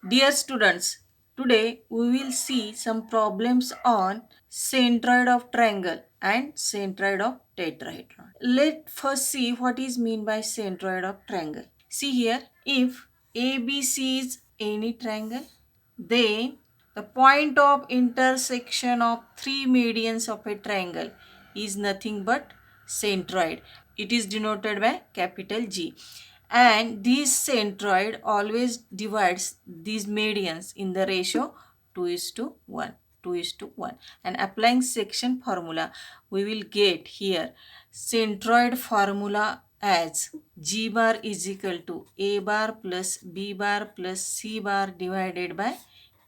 Dear students, today we will see some problems on centroid of triangle and centroid of tetrahedron. Let first see what is mean by centroid of triangle. See here, if ABC is any triangle, then the point of intersection of three medians of a triangle is nothing but centroid. It is denoted by capital G. And this centroid always divides these medians in the ratio 2 is to 1. 2 is to 1. And applying section formula, we will get here centroid formula as G bar is equal to A bar plus B bar plus C bar divided by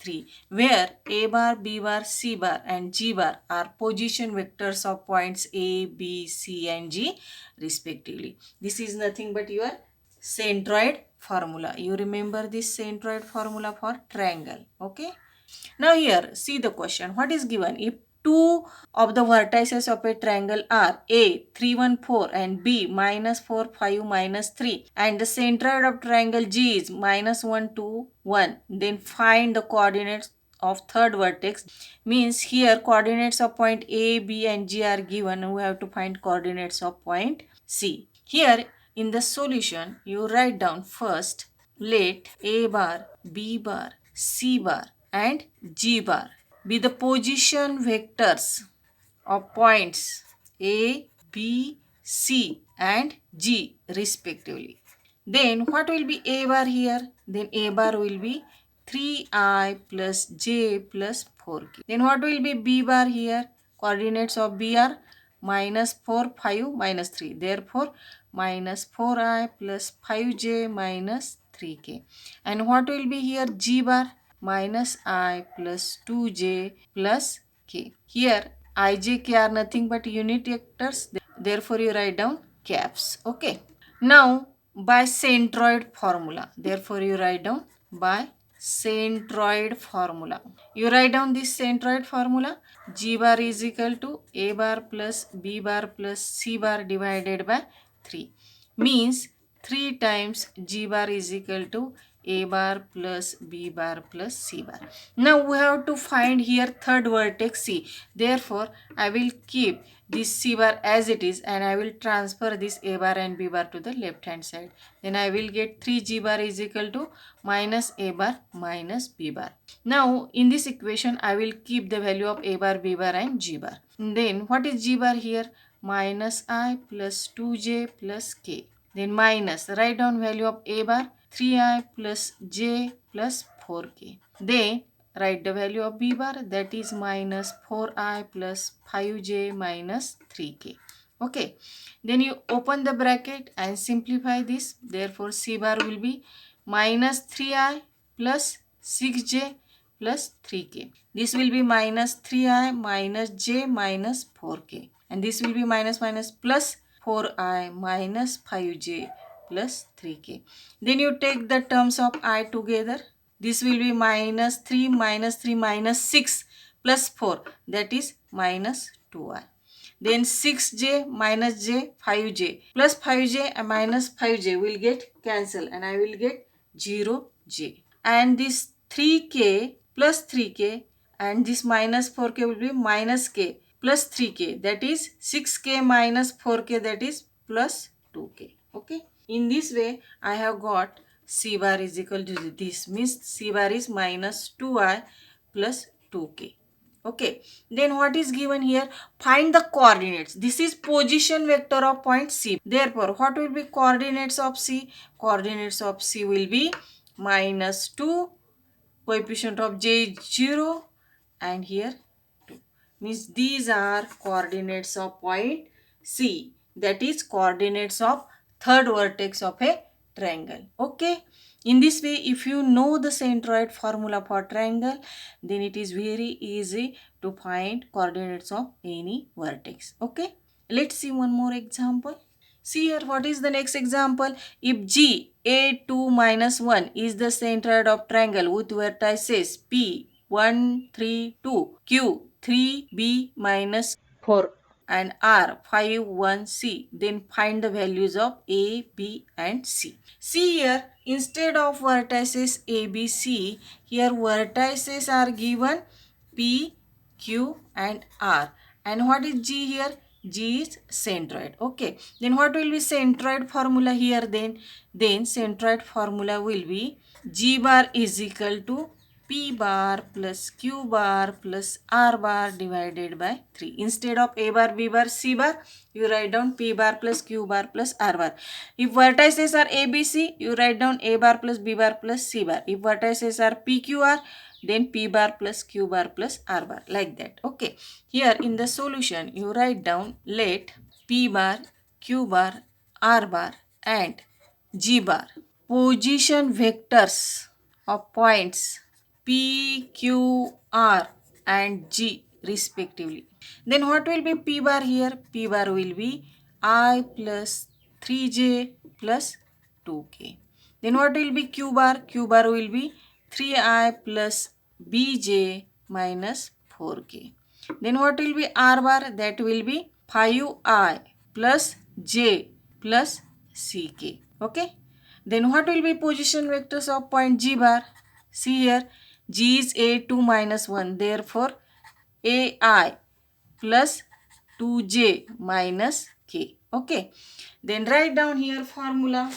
3, where A bar, B bar, C bar and G bar are position vectors of points A, B, C and G respectively. This is nothing but your centroid formula. You remember this centroid formula for triangle. Okay. Now here, see the question. What is given? If two of the vertices of a triangle are A 3, 1, 4 and B minus 4, 5, minus 3 and the centroid of triangle G is minus 1, 2, 1, then find the coordinates of third vertex. Means here coordinates of point A, B and G are given. We have to find coordinates of point C. Here in the solution, you write down first, let A bar, B bar, C bar and G bar be the position vectors of points A, B, C and G respectively. Then what will be A bar here? Then A bar will be 3i plus j plus 4k. Then what will be B bar here? Coordinates of B are minus 4, 5, minus 3. Therefore, minus 4i plus 5j minus 3k. And what will be here? G bar minus I plus 2j plus k. Here, I, j, k are nothing but unit vectors. Therefore, you write down caps. Okay. Now, by centroid formula. Therefore, you write down by centroid formula. You write down this centroid formula. G bar is equal to A bar plus B bar plus C bar divided by 3. Means 3 times G bar is equal to A bar plus B bar plus C bar. Now we have to find here third vertex C. Therefore, I will keep this C bar as it is and I will transfer this A bar and B bar to the left hand side. Then I will get 3G bar is equal to minus A bar minus B bar. Now in this equation I will keep the value of A bar, B bar and G bar. Then what is G bar here? Minus I plus 2J plus K. Then minus, write down value of A bar 3I plus J plus 4K. Then write the value of B bar, that is minus 4I plus 5J minus 3K. Okay. Then you open the bracket and simplify this. Therefore, C bar will be minus 3I plus 6J plus 3K. This will be minus 3I minus J minus 4K. And this will be minus minus plus 4I minus 5J plus 3K. Then you take the terms of I together. This will be minus 3 minus 6 plus 4, that is minus 2I. Then 6j minus j 5j plus 5j and minus 5j will get cancelled and I will get 0j. And this 3k plus 3k and this minus 4k will be minus k plus 3k, that is 6k minus 4k, that is plus 2k. Okay. In this way I have got C bar is equal to this, means C bar is minus 2I plus 2k. Okay. Then what is given here? Find the coordinates. This is position vector of point C. Therefore, what will be coordinates of C? Coordinates of C will be minus 2, coefficient of j is 0 and here 2. Means these are coordinates of point C. That is coordinates of third vertex of a triangle. Okay. In this way, if you know the centroid formula for triangle, then it is very easy to find coordinates of any vertex. Okay. Let's see one more example. See here, what is the next example? If G A2 minus 1 is the centroid of triangle with vertices P 1, 3, 2, Q 3, B minus 4 and R 5, 1, C. Then find the values of A, B and C. See here, instead of vertices A, B, C, here vertices are given P, Q and R. And what is G here? G is centroid. Okay. Then what will be centroid formula here then? Then centroid formula will be G bar is equal to P bar plus Q bar plus R bar divided by 3. Instead of A bar, B bar, C bar, you write down P bar plus Q bar plus R bar. If vertices are A, B, C, you write down A bar plus B bar plus C bar. If vertices are P, Q, R, then P bar plus Q bar plus R bar, like that. Okay. Here in the solution, you write down let P bar, Q bar, R bar and G bar position vectors of points P, Q, R and G respectively. Then what will be P bar here? P bar will be I plus 3J plus 2K. Then what will be Q bar? Q bar will be 3I plus BJ minus 4K. Then what will be R bar? That will be 5I plus J plus CK. Okay. Then what will be position vectors of point G bar? See here, G is A2 minus 1. Therefore, AI plus 2J minus K. Okay. Then write down here formula.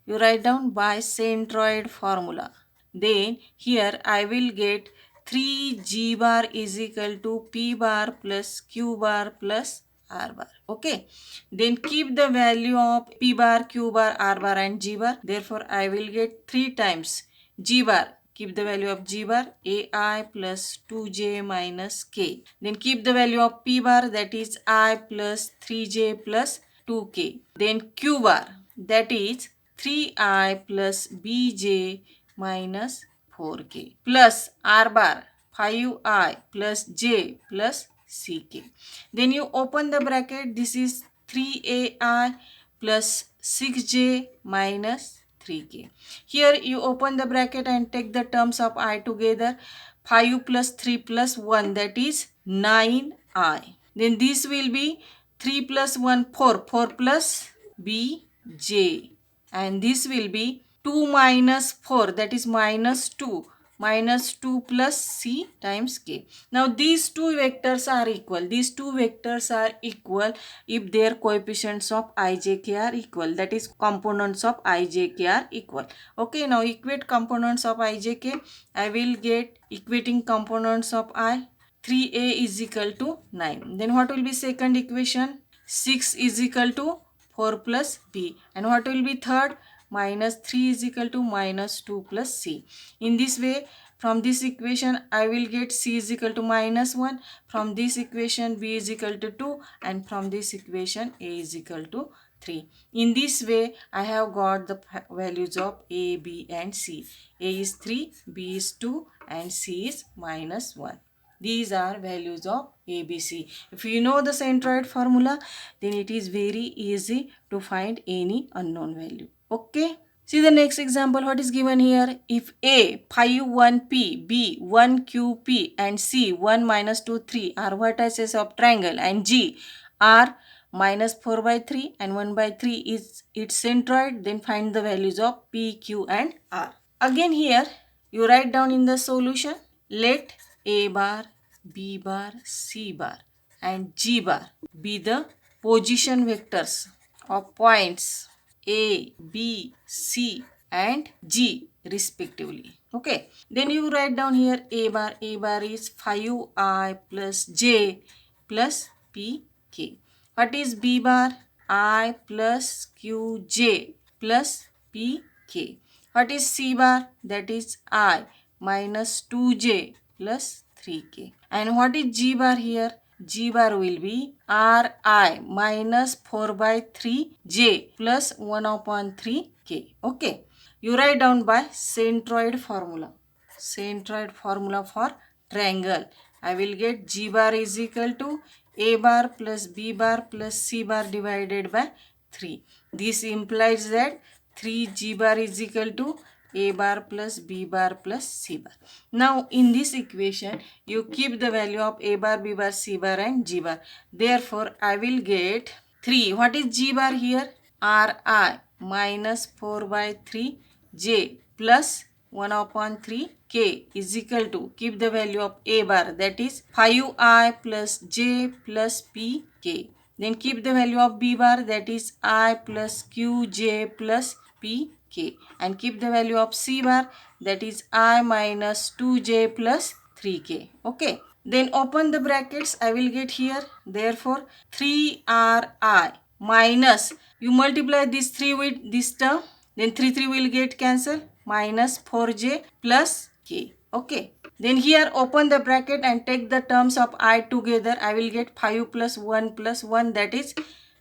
You write down by centroid formula. Then here I will get 3G bar is equal to P bar plus Q bar plus R bar. Okay. Then keep the value of P bar, Q bar, R bar and G bar. Therefore, I will get 3 times G bar. Keep the value of G bar AI plus 2J minus K. Then keep the value of P bar, that is I plus 3J plus 2K. Then Q bar, that is 3I plus BJ minus 4K plus R bar 5I plus J plus CK. Then you open the bracket. This is 3AI plus 6J minus 3K. Here you open the bracket and take the terms of I together. 5 plus 3 plus 1, that is 9I. Then this will be 3 plus 1, 4. 4 plus BJ. And this will be 2 minus 4, that is minus 2. Minus 2 plus C times K. Now these two vectors are equal. These two vectors are equal if their coefficients of I, J, K are equal. That is components of I, J, K are equal. Okay, now equate components of I, J, K. I will get equating components of I. 3A is equal to 9. Then what will be second equation? 6 is equal to 4 plus B. And what will be third? Minus 3 is equal to minus 2 plus C. In this way, from this equation, I will get C is equal to minus 1. From this equation, B is equal to 2. And from this equation, A is equal to 3. In this way, I have got the values of A, B and C. A is 3, B is 2 and C is minus 1. These are values of ABC. If you know the centroid formula, then it is very easy to find any unknown value. Okay. See the next example. What is given here? If A, pi 1P, B, 1QP and C, 1 minus 2, 3 are vertices of triangle and G are minus 4 by 3 and 1 by 3 is its centroid, then find the values of P, Q and R. Again here, you write down in the solution, let A bar, B bar, C bar and G bar be the position vectors of points A, B, C and G respectively. Okay. Then you write down here A bar. A bar is 5I plus J plus PK. What is B bar? I plus QJ plus PK. What is C bar? That is I minus 2J plus 3K. And what is G bar here? G bar will be Ri minus 4 by 3J plus 1 upon 3K. Okay. You write down by centroid formula. Centroid formula for triangle. I will get G bar is equal to A bar plus B bar plus C bar divided by 3. This implies that 3G bar is equal to a bar plus b bar plus c bar. Now in this equation you keep the value of a bar, b bar, c bar and g bar. Therefore I will get 3. What is g bar here? Ri minus 4 by 3 j plus 1 upon 3 k is equal to, keep the value of a bar, that is 5i plus j plus p k. Then keep the value of b bar, that is I plus q j plus p k, and keep the value of c bar, that is I minus 2j plus 3k. Okay. Then open the brackets. I will get here. Therefore 3ri minus, you multiply this 3 with this term, then 3 will get cancelled, minus 4j plus k. Okay. Then here open the bracket and take the terms of I together. I will get 5 plus 1 plus 1, that is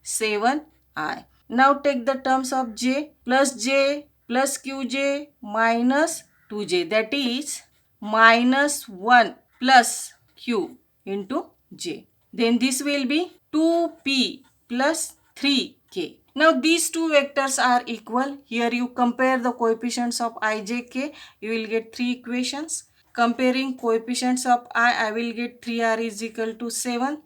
7i. Now take the terms of j plus qj minus 2j, that is minus 1 plus q into j. Then this will be 2p plus 3k. Now these two vectors are equal. Here you compare the coefficients of I, j, k. You will get 3 equations. Comparing coefficients of I will get 3r is equal to 7.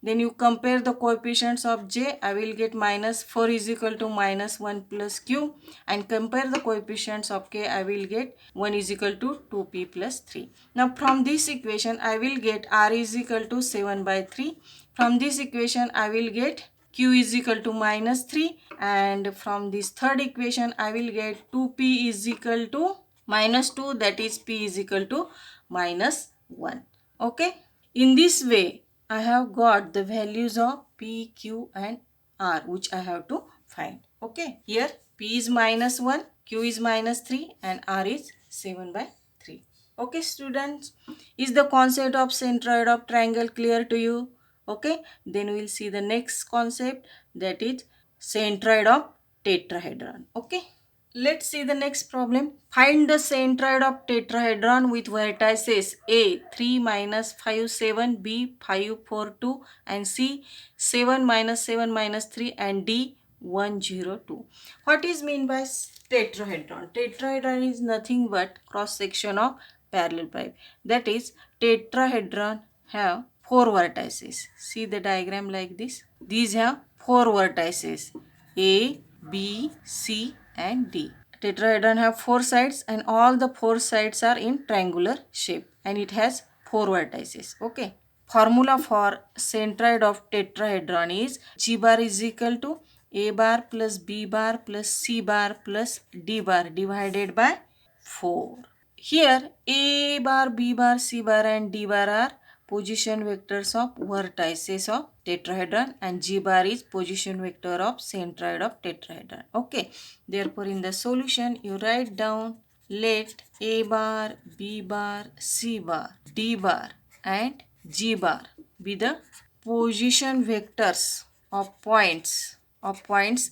Then you compare the coefficients of j, I will get minus 4 is equal to minus 1 plus q, and compare the coefficients of k, I will get 1 is equal to 2p plus 3. Now from this equation I will get r is equal to 7 by 3. From this equation I will get q is equal to minus 3, and from this third equation I will get 2p is equal to minus 2, that is p is equal to minus 1. Okay. In this way I have got the values of p, q and r which I have to find. Okay. Here p is minus 1, q is minus 3 and r is 7 by 3. Okay students, is the concept of centroid of triangle clear to you? Okay, then we will see the next concept, that is centroid of tetrahedron. Okay, let's see the next problem. Find the centroid of tetrahedron with vertices A 3 minus 5 7, B 5 4 2 and C 7 minus 7 minus 3 and D 1 0 2. What is mean by tetrahedron? Tetrahedron is nothing but cross section of parallel pipe. That is, tetrahedron have 4 vertices. See the diagram like this. These have 4 vertices, A, B, C and D. Tetrahedron have 4 sides and all the 4 sides are in triangular shape and it has 4 vertices. Okay. Formula for centroid of tetrahedron is G bar is equal to A bar plus B bar plus C bar plus D bar divided by 4. Here A bar, B bar, C bar and D bar are position vectors of vertices of tetrahedron and G bar is position vector of centroid of tetrahedron. Okay. Therefore in the solution you write down, let A bar, B bar, C bar, D bar and G bar be the position vectors of points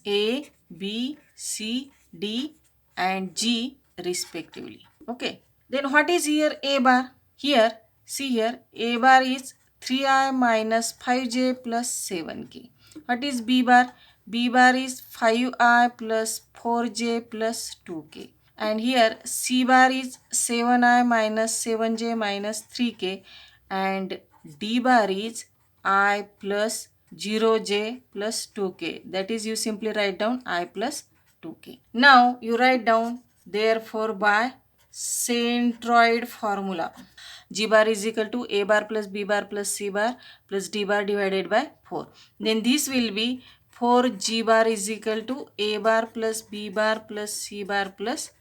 A, B, C, D and G respectively. Okay. Then what is here A bar? Here, see here, A bar is 3i minus 5j plus 7k. What is B bar? B bar is 5i plus 4j plus 2k. And here C bar is 7i minus 7j minus 3k. And D bar is I plus 0j plus 2k. That is, you simply write down I plus 2k. Now you write down, therefore by centroid formula, G bar is equal to A bar plus B bar plus C bar plus D bar divided by 4. Then this will be 4G bar is equal to A bar plus B bar plus C bar plus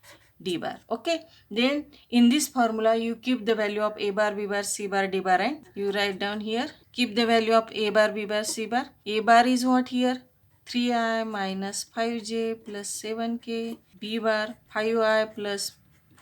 D bar. Okay. Then in this formula you keep the value of A bar, B bar, C bar, D bar and you write down here. Keep the value of A bar, B bar, C bar. A bar is what here? 3i minus 5j plus 7k. B bar 5i plus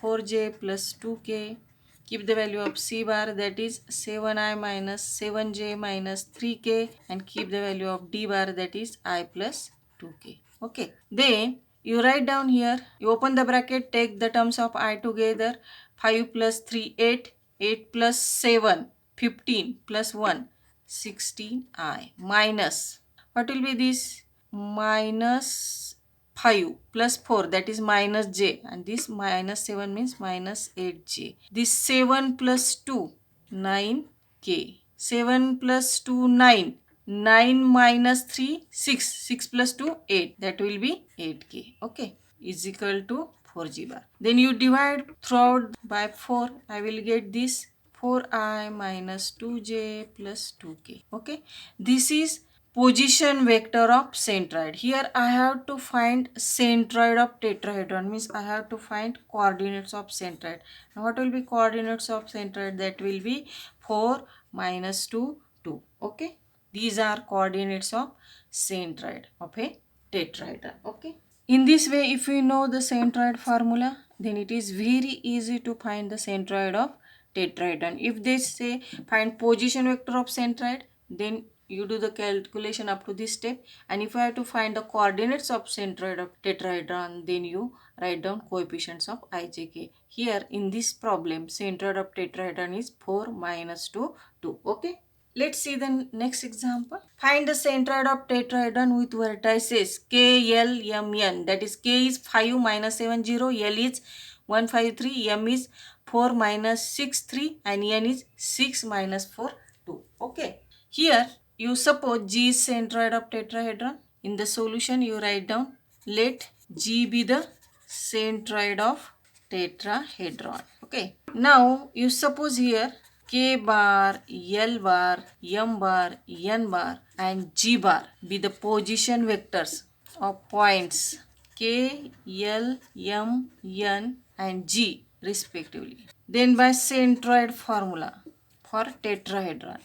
4j plus 2k. Keep the value of C bar, that is 7i minus 7j minus 3k and keep the value of D bar, that is I plus 2k. Okay. Then you write down here, you open the bracket, take the terms of I together. 5 plus 3 8, 8 plus 7 15 plus 1 16i minus, what will be this? Minus 5 plus 4, that is minus j, and this minus 7 means minus 8j. This 7 plus 2, 9k. 7 plus 2, 9. 9 minus 3, 6. 6 plus 2, 8. That will be 8k. Okay. Is equal to 4g bar. Then you divide throughout by 4. I will get this 4i minus 2j plus 2k. Okay. This is position vector of centroid. Here I have to find centroid of tetrahedron, means I have to find coordinates of centroid. Now what will be coordinates of centroid? That will be 4 minus 2, 2. Okay. These are coordinates of centroid of a tetrahedron. Okay. In this way, if we know the centroid formula, then it is very easy to find the centroid of tetrahedron. If they say find position vector of centroid, then you do the calculation up to this step, and if you have to find the coordinates of centroid of tetrahedron, then you write down coefficients of ijk. Here in this problem, centroid of tetrahedron is 4 minus 2, 2. Okay. Let's see the next example. Find the centroid of tetrahedron with vertices K, L, M, N. That is K is 5 minus 7, 0, L is 1, 5, 3, M is 4 minus 6, 3, and N is 6 minus 4, 2. Okay. Here you suppose G is centroid of tetrahedron. In the solution you write down, let G be the centroid of tetrahedron. Okay. Now you suppose here K bar, L bar, M bar, N bar and G bar be the position vectors of points K, L, M, N and G respectively. Then by centroid formula for tetrahedron.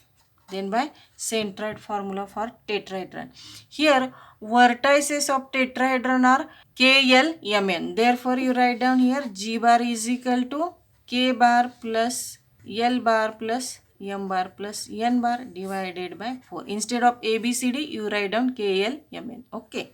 Then by centroid formula for tetrahedron. Here vertices of tetrahedron are K, L, M, N. Therefore you write down here G bar is equal to K bar plus L bar plus M bar plus N bar divided by 4. Instead of ABCD, you write down K, L, M, N. Okay.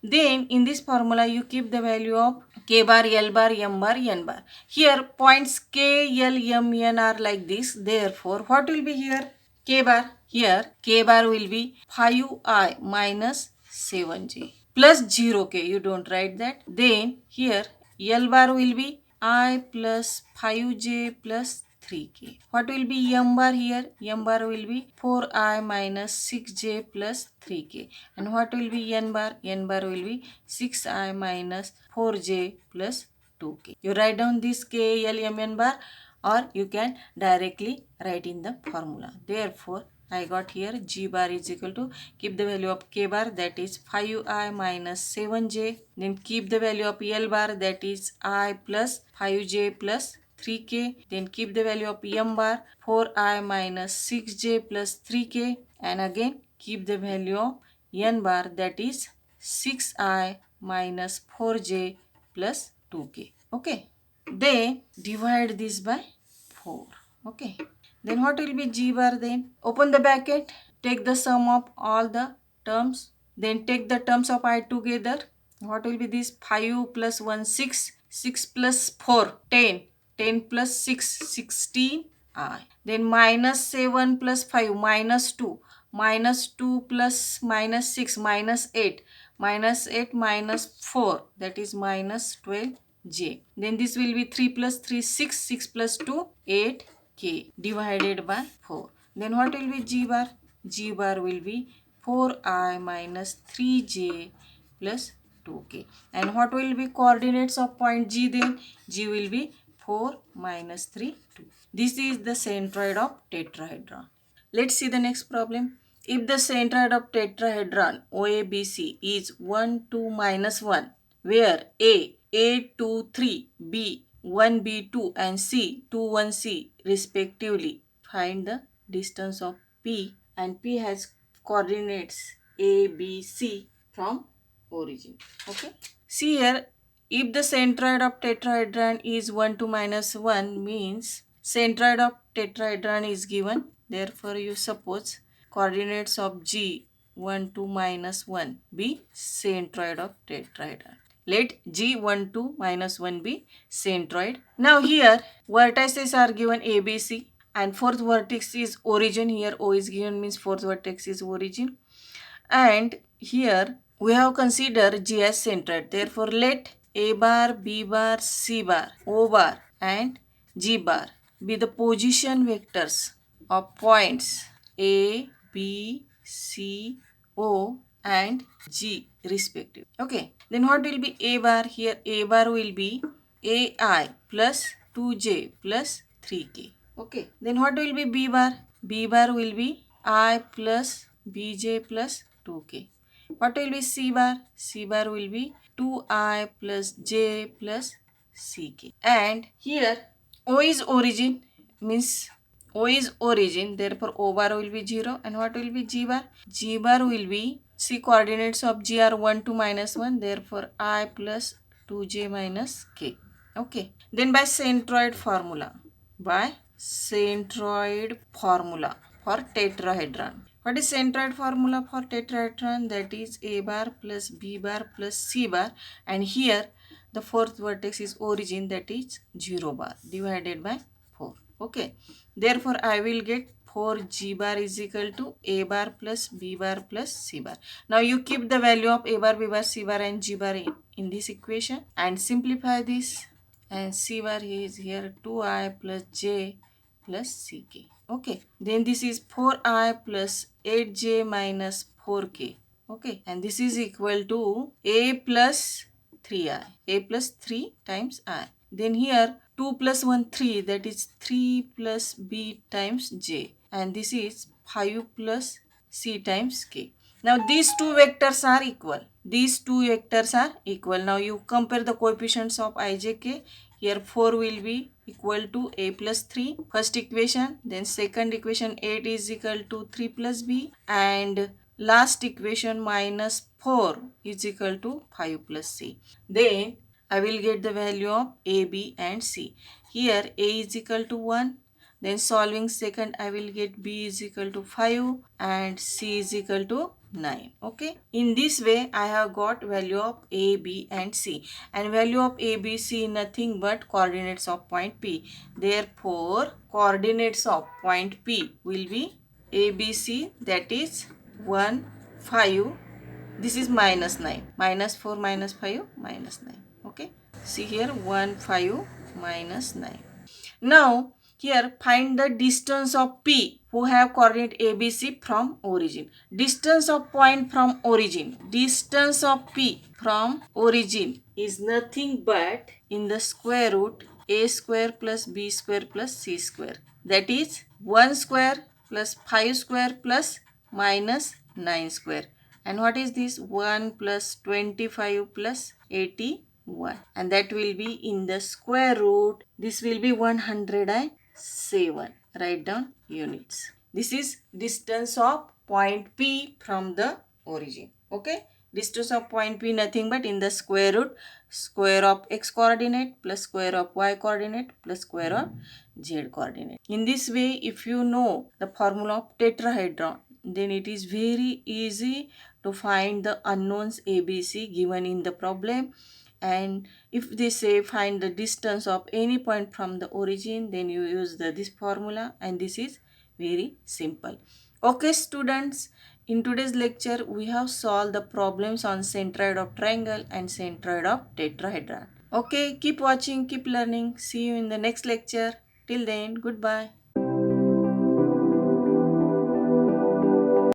Then in this formula, you keep the value of K bar, L bar, M bar, N bar. Here points K, L, M, N are like this. Therefore, what will be here? K bar. Here K bar will be 5i minus 7j plus 0k. You don't write that. Then here L bar will be I plus 5j plus 3k. What will be M bar here? M bar will be 4i minus 6j plus 3k. And what will be N bar? N bar will be 6i minus 4j plus 2k. You write down this k, l, m, n bar, or you can directly write in the formula. Therefore, I got here G bar is equal to, keep the value of K bar, that is 5i minus 7j. Then keep the value of L bar, that is I plus 5j plus 3k. Then keep the value of M bar, 4i minus 6j plus 3k. And again keep the value of N bar, that is 6i minus 4j plus 2k. Okay. They divide this by 4. Okay. Then what will be G bar then? Open the bracket, take the sum of all the terms, then take the terms of I together. What will be this? 5 plus 1, 6, 6 plus 4, 10, 10 plus 6, 16 I. Then minus 7 plus 5, minus 2, minus 2 plus minus 6, minus 8, minus 8 minus 4, that is minus 12j. Then this will be 3 plus 3, 6, 6 plus 2, 8k divided by 4. Then what will be G bar? G bar will be 4i minus 3j plus 2k. And what will be coordinates of point G then? G will be 4 minus 3, 2. This is the centroid of tetrahedron. Let's see the next problem. If the centroid of tetrahedron OABC is 1, 2, minus 1, where A 2, 3, B 1, B 2 and C 2, 1, C respectively, find the distance of P, and P has coordinates A, B, C from origin. Okay. See here, if the centroid of tetrahedron is 1, 2, minus 1 means centroid of tetrahedron is given. Therefore, you suppose coordinates of G 1, 2, minus 1 be centroid of tetrahedron. Let G 1, 2, minus 1 be centroid. Now here vertices are given A, B, C, and fourth vertex is origin. Here O is given means fourth vertex is origin. And here we have considered G as centroid. Therefore, let A bar, B bar, C bar, O bar and G bar be the position vectors of points A, B, C, O and G respective. Okay. Then what will be A bar? Here A bar will be AI plus 2J plus 3K. Okay. Then what will be B bar? B bar will be I plus Bj plus 2K. What will be C bar? C bar will be 2I plus J plus CK. And here O is origin, means O is origin, therefore O bar will be 0. And what will be G bar? G bar will be, see, coordinates of G are 1 to minus 1, therefore I plus 2J minus K. Okay. Then by centroid formula. By centroid formula for tetrahedron. What is centroid formula for tetrahedron? That is A bar plus B bar plus C bar, and here the fourth vertex is origin, that is 0 bar divided by 4. Okay. Therefore, I will get 4G bar is equal to A bar plus B bar plus C bar. Now you keep the value of A bar, B bar, C bar and G bar in this equation and simplify this, and C bar is here 2I plus J plus CK. Okay. Then this is 4I plus 8J minus 4K. Okay. And this is equal to A plus 3I. A plus 3 times I. Then here 2 plus 1 3, that is 3 plus B times J. And this is 5 plus C times K. Now these two vectors are equal. These two vectors are equal. Now you compare the coefficients of ijk. Here 4 will be equal to A plus 3, first equation. Then second equation 8 is equal to 3 plus B. And last equation minus 4 is equal to 5 plus C. Then I will get the value of A, B and C. Here A is equal to 1. Then solving second, I will get B is equal to 5 and C is equal to 9. Okay. In this way, I have got value of A, B and C. And value of A, B, C nothing but coordinates of point P. Therefore, coordinates of point P will be A, B, C, that is 1, 5. This is minus 9. Minus 4 minus 5 minus 9. Okay. See here 1, 5 minus 9. Now, here find the distance of P who have coordinate ABC from origin. Distance of point from origin. Distance of P from origin is nothing but in the square root A square plus B square plus C square. That is 1 square plus 5 square plus minus 9 square. And what is this? 1 plus 25 plus 81. And that will be in the square root. This will be 107. Write down units. This is distance of point P from the origin. Okay. Distance of point P nothing but in the square root, square of x coordinate plus square of y coordinate plus square of z coordinate. In this way, if you know the formula of tetrahedron, then it is very easy to find the unknowns ABC given in the problem. And if they say find the distance of any point from the origin, then you use this formula, and this is very simple. Okay students, in today's lecture we have solved the problems on centroid of triangle and centroid of tetrahedron. Okay, keep watching, keep learning. See you in the next lecture. Till then, goodbye.